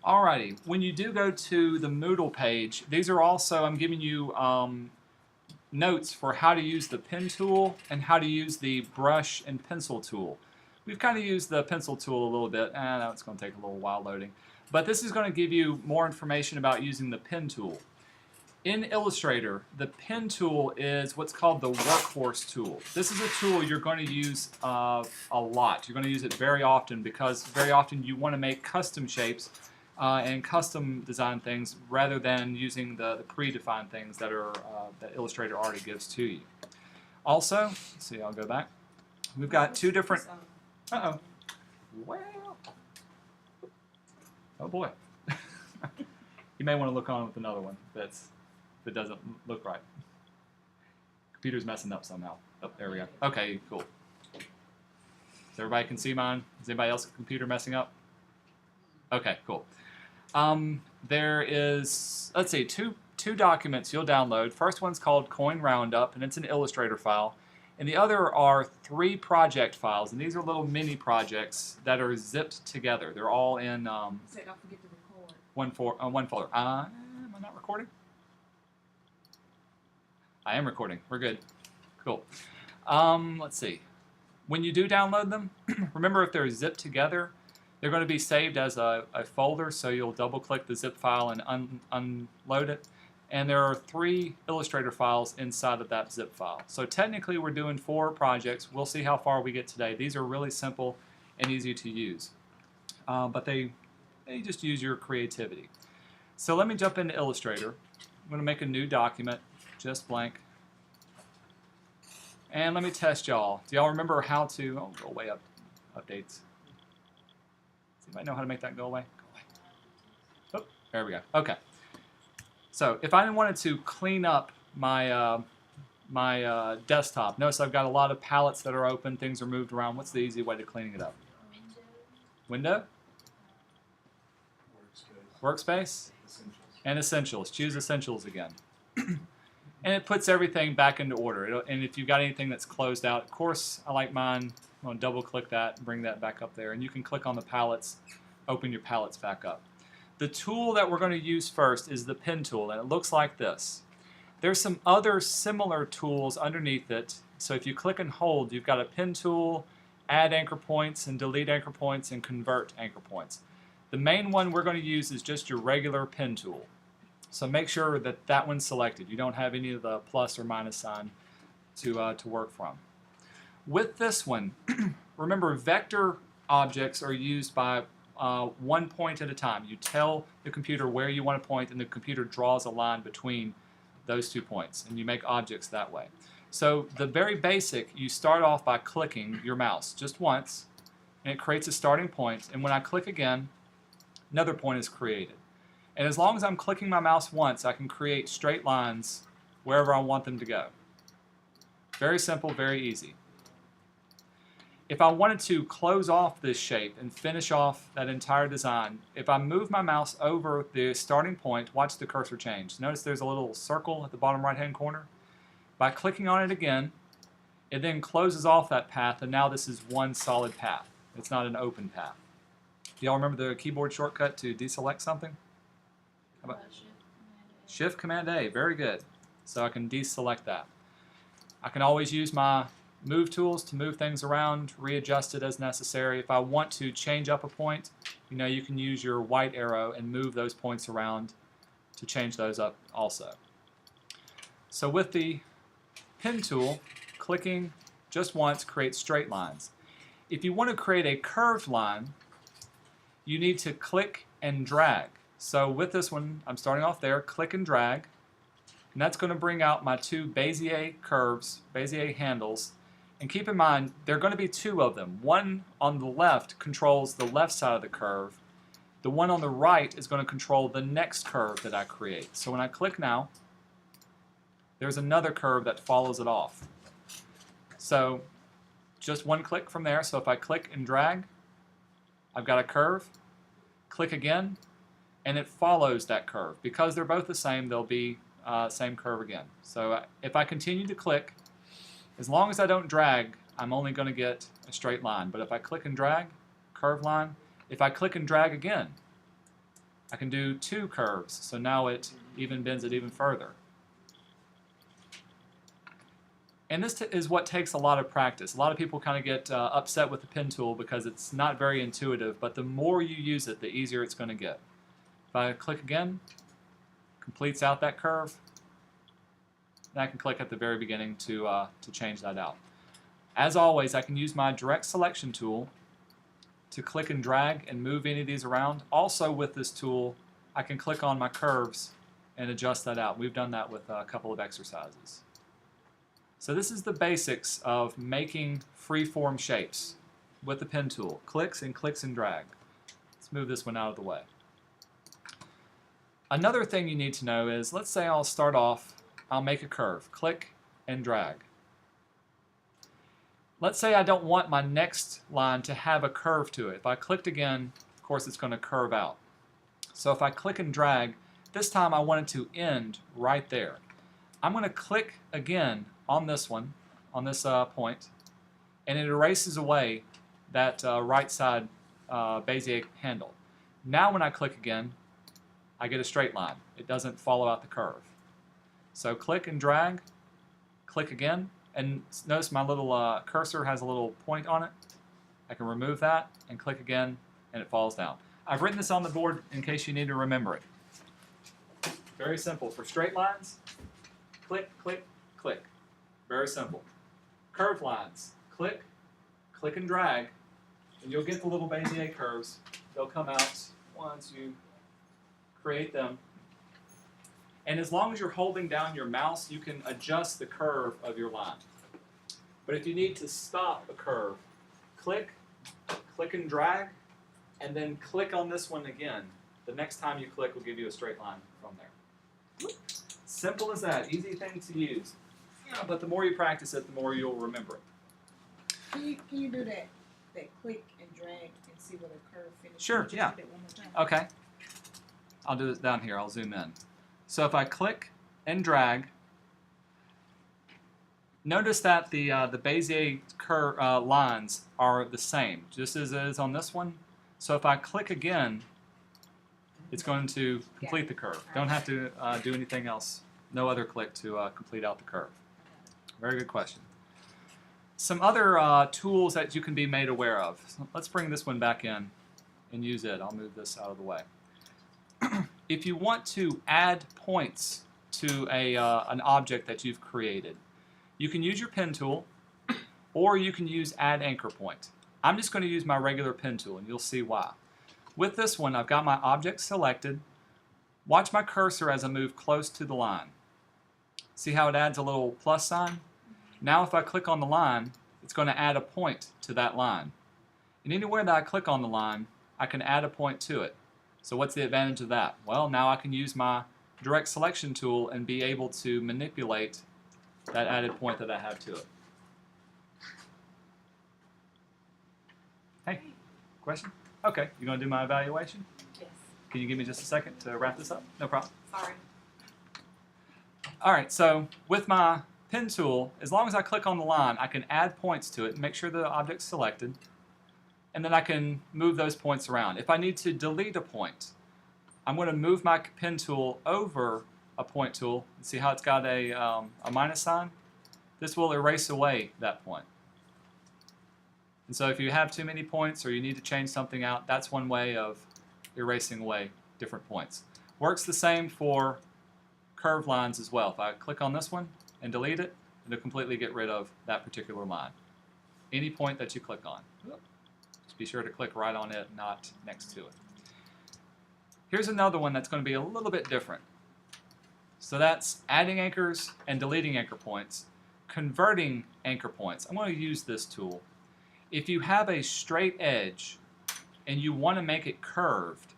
Alrighty, when you do go to the Moodle page, these are also, I'm giving you notes for how to use the pen tool and how to use the brush and pencil tool. We've kind of used the pencil tool a little bit. I know it's going to take a little while loading. But this is going to give you more information about using the pen tool. In Illustrator, the pen tool is what's called the workhorse tool. This is a tool you're going to use a lot. You're going to use it very often because very often you want to make custom shapes and custom design things rather than using the predefined things that are that Illustrator already gives to you. Also, let's see, I'll go back. We've got two different. Uh-oh. Well. Oh boy. You may want to look on with another one that doesn't look right. Computer's messing up somehow. Oh, there we go. Okay, cool. So everybody can see mine. Is anybody else's computer messing up? Okay, cool. There is, let's see, two documents you'll download. First one's called Coin Roundup, and it's an Illustrator file. And the other are 3 project files, and these are little mini projects that are zipped together. They're all in don't forget to record. one folder. Am I not recording? I am recording. We're good. Cool. Let's see. When you do download them, remember if they're zipped together, they're going to be saved as a folder, so you'll double-click the zip file and unload it. And there are 3 Illustrator files inside of that zip file. So technically we're doing 4 projects. We'll see how far we get today. These are really simple and easy to use. But they just use your creativity. So let me jump into Illustrator. I'm going to make a new document, just blank. And let me test y'all. Do y'all remember how to, oh, go away updates. Does anybody know how to make that go away? Go away. Oh, there we go. Okay. So if I wanted to clean up my my desktop, notice I've got a lot of palettes that are open, things are moved around. What's the easy way to cleaning it up? Window? Workspace? And Essentials. Choose Essentials again. And it puts everything back into order. And if you've got anything that's closed out, of course, I like mine. I'm going to double click that, bring that back up there. And you can click on the palettes, open your palettes back up. The tool that we're going to use first is the pen tool, and it looks like this. There's some other similar tools underneath it. So if you click and hold, you've got a pen tool, add anchor points, and delete anchor points, and convert anchor points. The main one we're going to use is just your regular pen tool. So make sure that that one's selected. You don't have any of the plus or minus sign to work from. With this one, remember vector objects are used by one point at a time. You tell the computer where you want to point, and the computer draws a line between those 2 points, and you make objects that way. So the very basic, you start off by clicking your mouse just once, and it creates a starting point, and when I click again, another point is created. And as long as I'm clicking my mouse once, I can create straight lines wherever I want them to go. Very simple, very easy. If I wanted to close off this shape and finish off that entire design, if I move my mouse over the starting point, watch the cursor change. Notice there's a little circle at the bottom right-hand corner. By clicking on it again, it then closes off that path, and now this is one solid path. It's not an open path. Do y'all remember the keyboard shortcut to deselect something? How about Shift Command A? Very good. So I can deselect that. I can always use my move tools to move things around, readjust it as necessary. If I want to change up a point, you can use your white arrow and move those points around to change those up also. So with the pen tool, clicking just once creates straight lines. If you want to create a curved line, you need to click and drag. So with this one, I'm starting off there, click and drag, and that's going to bring out my 2 Bezier curves, Bezier handles. And keep in mind, there are going to be 2 of them. One on the left controls the left side of the curve. The one on the right is going to control the next curve that I create. So when I click now, there's another curve that follows it off. So just one click from there. So if I click and drag, I've got a curve. Click again, and it follows that curve. Because they're both the same, they'll be same curve again. So if I continue to click, as long as I don't drag, I'm only going to get a straight line. But if I click and drag, curved line. If I click and drag again, I can do 2 curves, so now it even bends it even further. And this is what takes a lot of practice. A lot of people kind of get upset with the pen tool because it's not very intuitive, but the more you use it, the easier it's going to get. If I click again, completes out that curve. And I can click at the very beginning to change that out. As always, I can use my direct selection tool to click and drag and move any of these around. Also with this tool, I can click on my curves and adjust that out. We've done that with a couple of exercises. So this is the basics of making free-form shapes with the pen tool. Clicks and drag. Let's move this one out of the way. Another thing you need to know is, let's say I'll start off, I'll make a curve. Click and drag. Let's say I don't want my next line to have a curve to it. If I clicked again, of course it's going to curve out. So if I click and drag, this time I want it to end right there. I'm going to click again on this one, on this point, and it erases away that right side Bezier handle. Now when I click again, I get a straight line. It doesn't follow out the curve. So click and drag, click again, and notice my little cursor has a little point on it. I can remove that and click again, and it falls down. I've written this on the board in case you need to remember it. Very simple. For straight lines, click, click, click. Very simple. Curved lines, click, click and drag, and you'll get the little Bezier curves. They'll come out once you create them. And as long as you're holding down your mouse, you can adjust the curve of your line. But if you need to stop a curve, click, click and drag, and then click on this one again. The next time you click will give you a straight line from there. Simple as that. Easy thing to use. Yeah, but the more you practice it, the more you'll remember it. Can you do that click and drag and see where the curve finishes? Sure, yeah. Do that one more time? Okay. I'll do this down here. I'll zoom in. So if I click and drag, notice that the Bezier lines are the same, just as it is on this one. So if I click again, it's going to complete the curve. Don't have to do anything else. No other click to complete out the curve. Very good question. Some other tools that you can be made aware of. So let's bring this one back in and use it. I'll move this out of the way. If you want to add points to an object that you've created, you can use your pen tool, or you can use add anchor point. I'm just going to use my regular pen tool, and you'll see why. With this one, I've got my object selected. Watch my cursor as I move close to the line. See how it adds a little plus sign? Now if I click on the line, it's going to add a point to that line. And anywhere that I click on the line, I can add a point to it. So what's the advantage of that? Well, now I can use my direct selection tool and be able to manipulate that added point that I have to it. Hey, question? Okay, you going to do my evaluation? Yes. Can you give me just a second to wrap this up? No problem. Sorry. All right, so with my pen tool, as long as I click on the line, I can add points to it and make sure the object's selected. And then I can move those points around. If I need to delete a point, I'm going to move my pen tool over a point tool. See how it's got a minus sign? This will erase away that point. And so if you have too many points or you need to change something out, that's one way of erasing away different points. Works the same for curved lines as well. If I click on this one and delete it, it'll completely get rid of that particular line. Any point that you click on. Just be sure to click right on it, not next to it. Here's another one that's going to be a little bit different. So that's adding anchors and deleting anchor points. Converting anchor points. I'm going to use this tool. If you have a straight edge and you want to make it curved,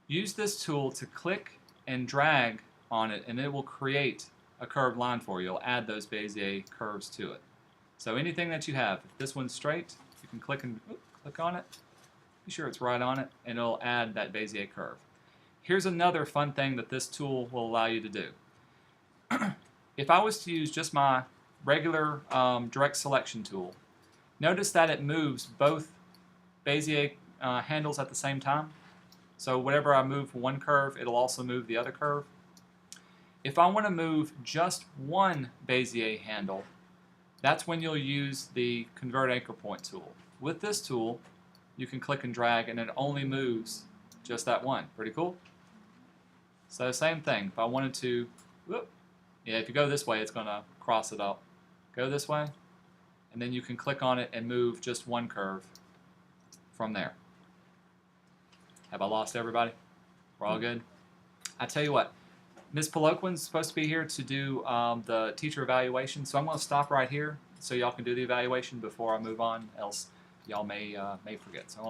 use this tool to click and drag on it, and it will create a curved line for you. It'll add those Bezier curves to it. So anything that you have, if this one's straight, you can click on it, be sure it's right on it, and it'll add that Bezier curve. Here's another fun thing that this tool will allow you to do. If I was to use just my regular direct selection tool, notice that it moves both Bezier handles at the same time. So whatever I move one curve, it'll also move the other curve. If I want to move just one Bezier handle, that's when you'll use the Convert Anchor Point tool. With this tool, you can click and drag and it only moves just that one. Pretty cool? So same thing. If I wanted to, whoop, yeah, if you go this way, it's going to cross it up. Go this way, and then you can click on it and move just one curve from there. Have I lost everybody? We're all good? I tell you what, Ms. Poloquin's supposed to be here to do the teacher evaluation, so I'm going to stop right here so y'all can do the evaluation before I move on, else y'all may forget. So